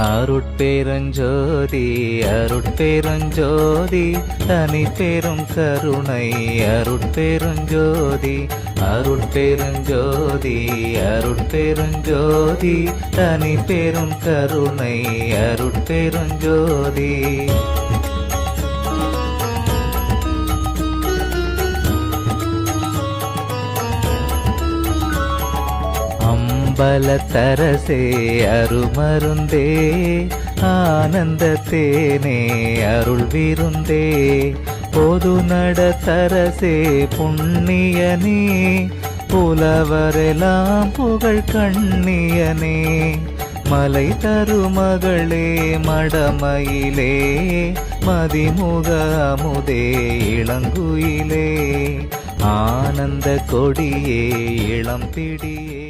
அருட்பெருஞ்சோதி அருட்பெருஞ்சோதி தனி பெரும் கருணை அருட்பெருஞ்சோதி அருட்பெருஞ்சோதி அருட்பெருஞ்சோதி தனி பெரும் கருணை அருட்பெருஞ்சோதி. அம்பலத்தரசே அருமருந்தே ஆனந்தத்தேனே அருள் விருந்தே பொது நடத்தரசே புண்ணியனே புலவரெல்லாம் புகழ் கண்ணியனே மலை தருமகளே மடமயிலே மதிமுக அமுதே இளங்குயிலே ஆனந்த கொடியே இளம்பிடியே.